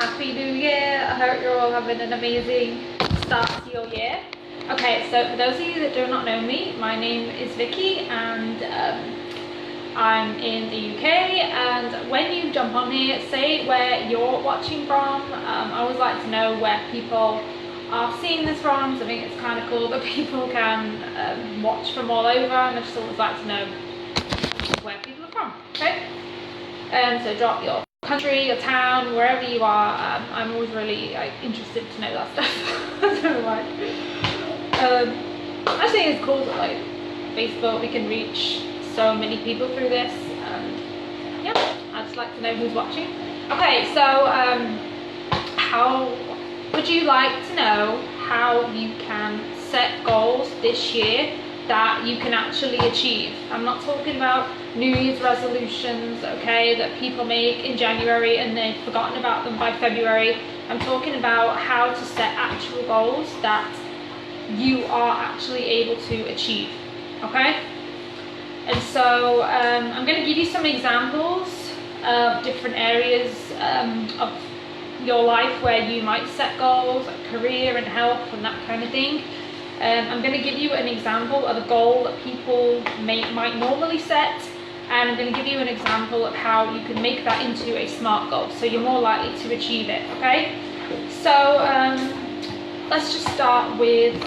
Happy New Year. I hope you're all having an amazing start to your year. Okay, so for those of you that do not know me, my name is Vicky and I'm in the UK, and when you jump on here, say where you're watching from. I always like to know where people are seeing this from, so I think it's kind of cool that people can watch from all over, and I just always like to know where people are from, okay? So drop your country, your town, wherever you are. I'm always really interested to know that stuff. I don't know why. I think it's cool that like Facebook, we can reach so many people through this. Yeah, I'd just like to know who's watching. Okay, so how would you like to know how you can set goals this year that you can actually achieve? I'm not talking about New Year's resolutions, okay, that people make in January and they've forgotten about them by February. I'm talking about how to set actual goals that you are actually able to achieve, okay? And so I'm going to give you some examples of different areas of your life where you might set goals, like career and health and that kind of thing. I'm going to give you an example of a goal that people might normally set, and I'm going to give you an example of how you can make that into a SMART goal, so you're more likely to achieve it, okay? So let's just start with,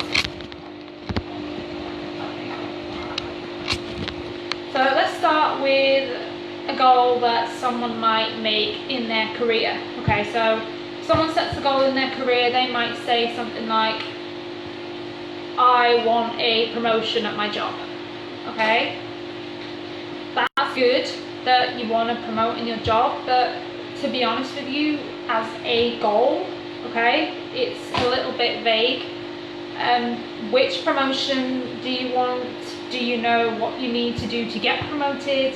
a goal that someone might make in their career. Okay, so if someone sets a goal in their career, they might say something like, I want a promotion at my job. Okay, that's good that you want to promote in your job, but to be honest with you, as a goal, okay, it's a little bit vague. Which promotion do you want? Do you know what you need to do to get promoted?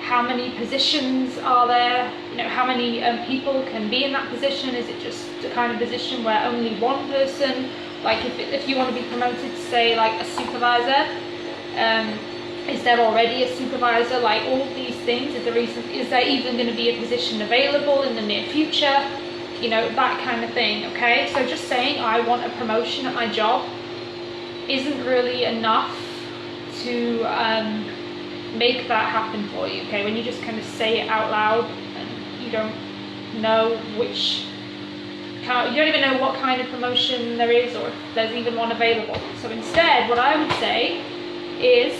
How many positions are there? You know, how many people can be in that position? Is it just the kind of position where only one person, like if you want to be promoted to say like a supervisor, is there already a supervisor? Like all of these things, is there even going to be a position available in the near future? You know, that kind of thing, okay? So just saying I want a promotion at my job isn't really enough to make that happen for you, okay? When you just kind of say it out loud and you don't know you don't even know what kind of promotion there is or if there's even one available. So instead, what I would say is,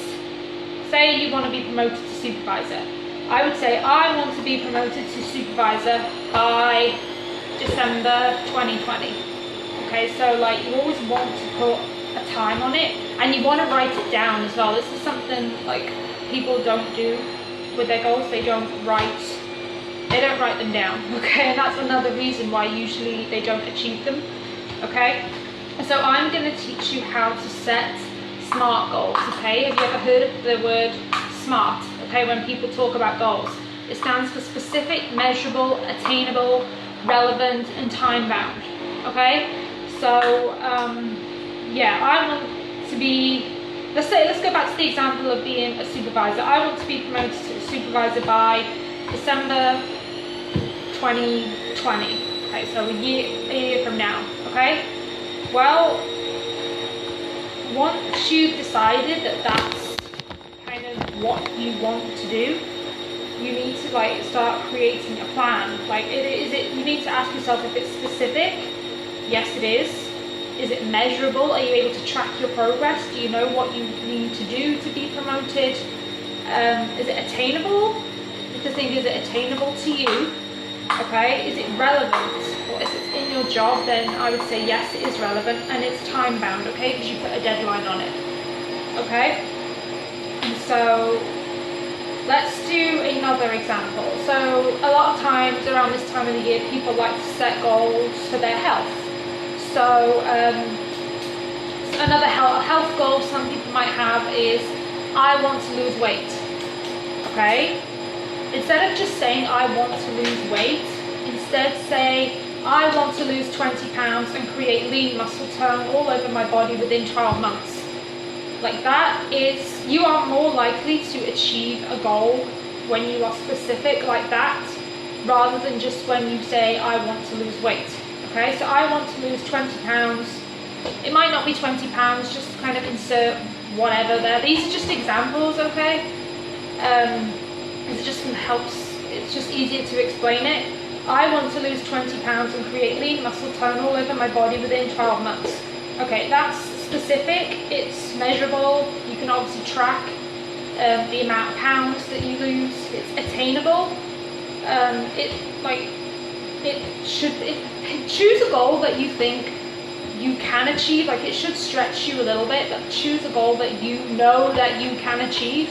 say you want to be promoted to supervisor. I would say I want to be promoted to supervisor by December 2020. Okay, so like you always want to put a time on it, and you want to write it down as well. This is something like people don't do with their goals. They don't write them down, okay? And that's another reason why usually they don't achieve them, okay? So I'm going to teach you how to set SMART goals, okay? Have you ever heard of the word SMART? Okay, when people talk about goals, it stands for specific, measurable, attainable, relevant, and time-bound, okay? So yeah, I want to be, let's go back to the example of being a supervisor. I want to be promoted to a supervisor by December 2020. Okay, so a year from now, okay? Well, once you've decided that that's kind of what you want to do, you need to like start creating a plan. Like you need to ask yourself if it's specific. Yes, it is. Is it measurable? Are you able to track your progress? Do you know what you need to do to be promoted? Is it attainable? You have to think, is it attainable to you? Okay, is it relevant? Well, if it's in your job, then I would say yes, it is relevant, and it's time bound, okay, because you put a deadline on it, okay? And so let's do another example. So a lot of times around this time of the year, people like to set goals for their health. So another health goal some people might have is, I want to lose weight, okay? Instead of just saying I want to lose weight, instead say I want to lose 20 pounds and create lean muscle tone all over my body within 12 months. Like that is, you are more likely to achieve a goal when you are specific like that rather than just when you say, I want to lose weight. Okay, so I want to lose 20 pounds. It might not be 20 pounds, just kind of insert whatever there. These are just examples, okay? It just helps, it's just easier to explain it. I want to lose 20 pounds and create lean muscle tone all over my body within 12 months. Okay, that's specific, it's measurable, you can obviously track the amount of pounds that you lose, it's attainable. Choose a goal that you think you can achieve. Like, it should stretch you a little bit, but choose a goal that you know that you can achieve.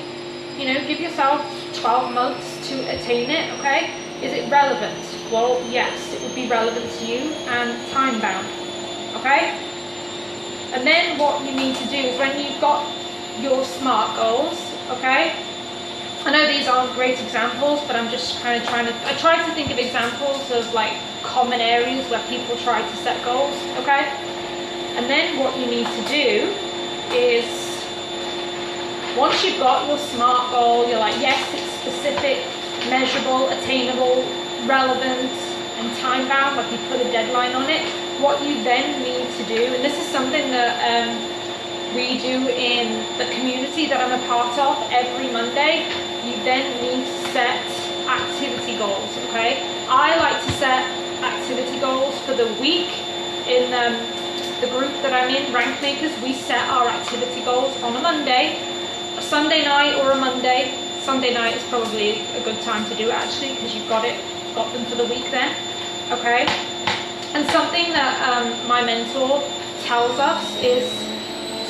You know, give yourself 12 months to attain it, okay? Is it relevant? Well, yes, it would be relevant to you and time bound, okay? And then what you need to do is, when you've got your SMART goals, okay? I know these aren't great examples, but I'm just kind of I try to think of examples of like common areas where people try to set goals, okay? And then what you need to do is, once you've got your SMART goal, you're like, yes, it's specific, measurable, attainable, relevant, and time bound, like you put a deadline on it. What you then need to do, and this is something that we do in the community that I'm a part of every Monday, you then need to set activity goals, okay? I like to set activity goals for the week. In the group that I'm in, Rank Makers, we set our activity goals on a Monday, a Sunday night or a Monday. Sunday night is probably a good time to do it, actually, because you've got them for the week then, okay? And something that my mentor tells us is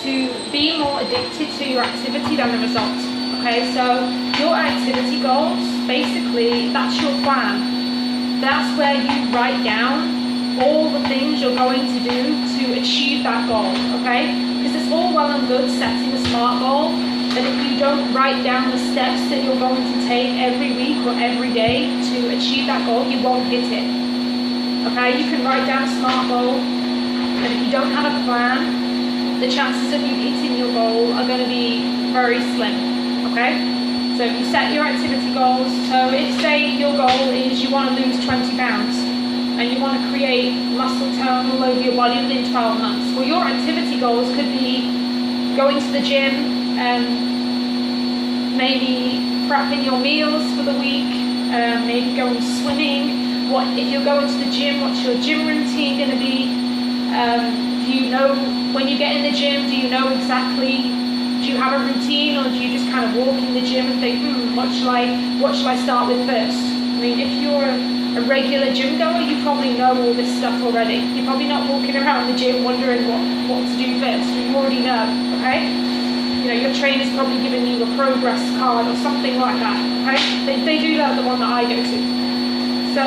to be more addicted to your activity than the result, okay? So your activity goals, basically, that's your plan. That's where you write down all the things you're going to do to achieve that goal, okay? Because it's all well and good setting a SMART goal, but if you don't write down the steps that you're going to take every week or every day to achieve that goal, you won't hit it, okay? You can write down a SMART goal, but if you don't have a plan, the chances of you hitting your goal are going to be very slim, okay? So you set your activity goals. So if, say, your goal is you want to lose 20 pounds, and you want to create muscle tone all over your body within 12 months. Well, your activity goals could be going to the gym, maybe prepping your meals for the week, maybe going swimming. If you're going to the gym, what's your gym routine going to be? Do you know, when you get in the gym, do you know exactly, do you have a routine, or do you just kind of walk in the gym and think, what shall I start with first? I mean, if you're a regular gym goer, you probably know all this stuff already. You're probably not walking around the gym wondering what to do first. You already know, okay? You know, your trainer's probably giving you a progress card or something like that, okay? They do that, the one that I go to. So,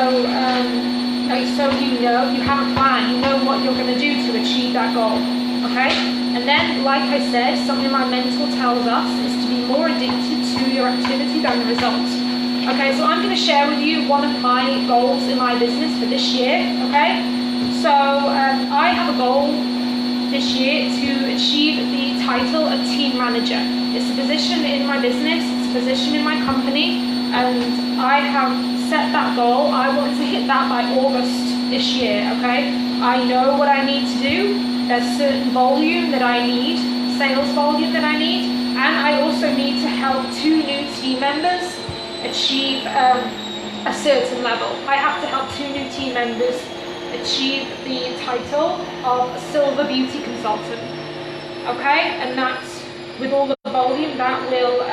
so you know, you have a plan, you know what you're going to do to achieve that goal, okay? And then, like I said, something my mentor tells us is to be more addicted to your activity than the results. Okay, so I'm going to share with you one of my goals in my business for this year, okay? So I have a goal this year to achieve the title of team manager. It's a position in my business, it's a position in my company, and I have set that goal. I want to hit that by August this year, okay? I know what I need to do. There's certain volume that I need, sales volume that I need, and I also need to help 2 new team members achieve a certain level. I have to help 2 new team members achieve the title of Silver Beauty Consultant, okay? And that's, with all the volume, that will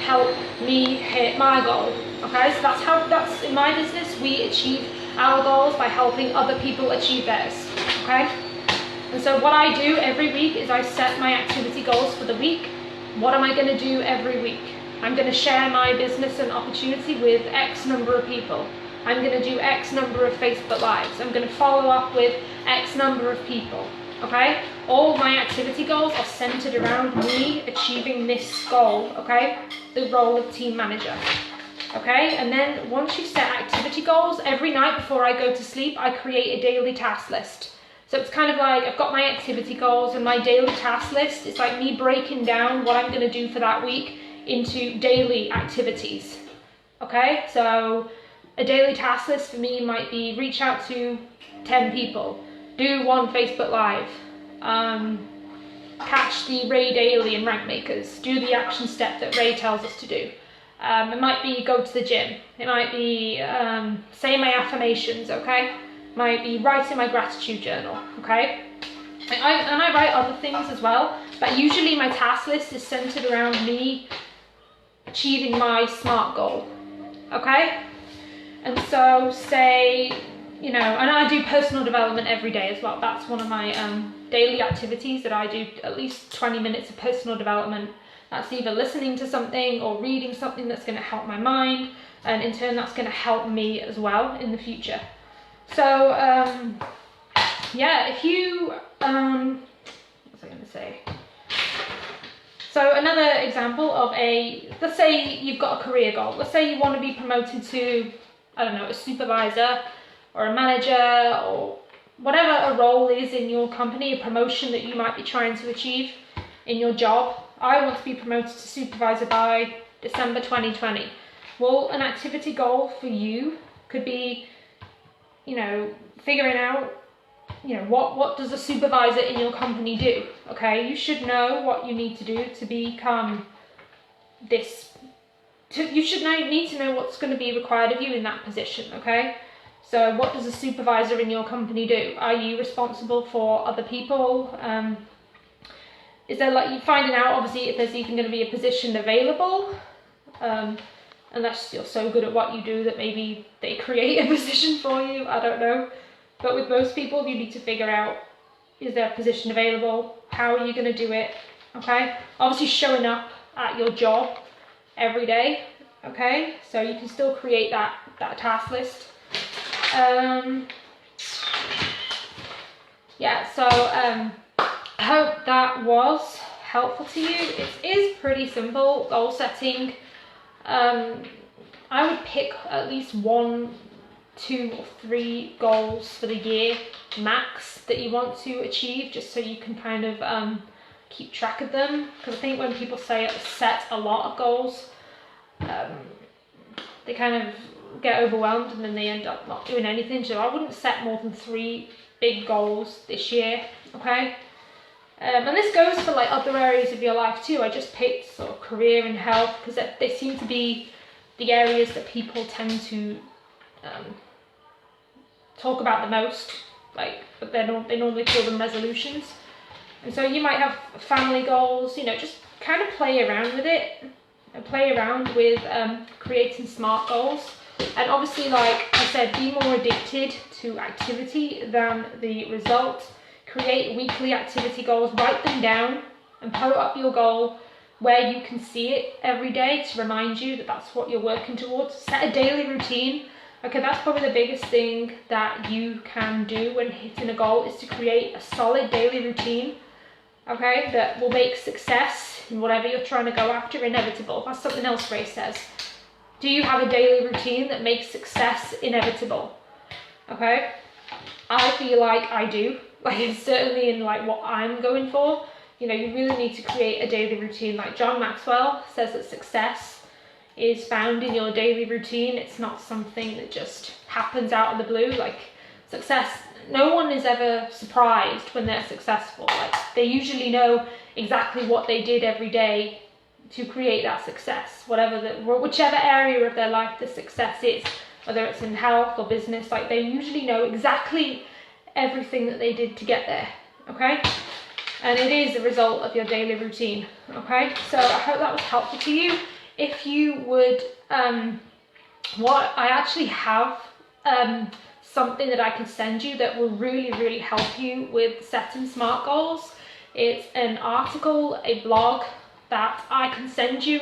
help me hit my goal, okay? So that's in my business, we achieve our goals by helping other people achieve theirs, okay? And so what I do every week is I set my activity goals for the week. What am I going to do every week? I'm going to share my business and opportunity with X number of people. I'm going to do X number of Facebook Lives. I'm going to follow up with X number of people, okay? All my activity goals are centered around me achieving this goal, okay? The role of team manager, okay? And then once you've set activity goals, every night before I go to sleep, I create a daily task list. So it's kind of like, I've got my activity goals and my daily task list. It's like me breaking down what I'm going to do for that week into daily activities, okay? So a daily task list for me might be reach out to 10 people, do 1 Facebook Live, catch the Ray Daily and Rank Makers, do the action step that Ray tells us to do. It might be go to the gym, it might be say my affirmations, okay? It might be writing my gratitude journal, okay? And I write other things as well, but usually my task list is centered around me achieving my SMART goal, okay? And so say, you know, and I do personal development every day as well. That's one of my daily activities, that I do at least 20 minutes of personal development. That's either listening to something or reading something that's going to help my mind, and in turn that's going to help me as well in the future. So yeah, if you what was I going to say? So another example of let's say you've got a career goal. Let's say you want to be promoted to, I don't know, a supervisor or a manager, or whatever a role is in your company, a promotion that you might be trying to achieve in your job. I want to be promoted to supervisor by December 2020. Well, an activity goal for you could be, you know, figuring out, you know, what does a supervisor in your company do? Okay, you should know what you need to do to become this. You should need to know what's going to be required of you in that position. Okay, so what does a supervisor in your company do? Are you responsible for other people? Is there, like, you finding out obviously if there's even going to be a position available, unless you're so good at what you do that maybe they create a position for you, I don't know. But with most people, you need to figure out, is there a position available? How are you going to do it? Okay, obviously showing up at your job every day. Okay, so you can still create that task list. Yeah, so I hope that was helpful to you. It is pretty simple goal setting. I would pick at least 1, 2 or 3 goals for the year max that you want to achieve, just so you can kind of keep track of them. Because I think when people set a lot of goals, they kind of get overwhelmed and then they end up not doing anything. So I wouldn't set more than 3 big goals this year, okay? And this goes for like other areas of your life too. I just picked sort of career and health because they seem to be the areas that people tend to talk about the most, like, but they normally call them resolutions. And so you might have family goals, you know, just kind of play around with it and play around with creating SMART goals. And obviously, like I said, be more addicted to activity than the result. Create weekly activity goals, write them down and put up your goal where you can see it every day to remind you that that's what you're working towards. Set a daily routine. Okay, that's probably the biggest thing that you can do when hitting a goal, is to create a solid daily routine, okay, that will make success in whatever you're trying to go after inevitable. That's something else Ray says. Do you have a daily routine that makes success inevitable? Okay, I feel like I do. Like, it's certainly in like what I'm going for. You know, you really need to create a daily routine. Like John Maxwell says that success is found in your daily routine. It's not something that just happens out of the blue. Like, success, no one is ever surprised when they're successful. Like, they usually know exactly what they did every day to create that success, whichever area of their life the success is, whether it's in health or business. Like, they usually know exactly everything that they did to get there, okay? And it is a result of your daily routine, okay? So I hope that was helpful to you. If you would, I actually have something that I can send you that will really, really help you with setting SMART goals. It's an article, a blog that I can send you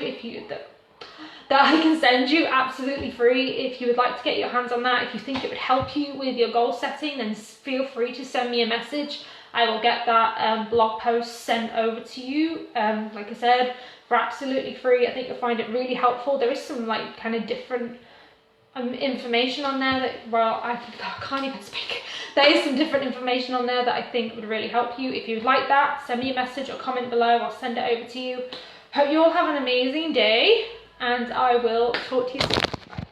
that I can send you absolutely free. If you would like to get your hands on that, if you think it would help you with your goal setting, then feel free to send me a message. I will get that blog post sent over to you, like I said, for absolutely free. I think you'll find it really helpful. There is some like kind of different information on there that, well, I can't even speak. There is some different information on there that I think would really help you. If you would like that, send me a message or comment below. I'll send it over to you. Hope you all have an amazing day, and I will talk to you soon.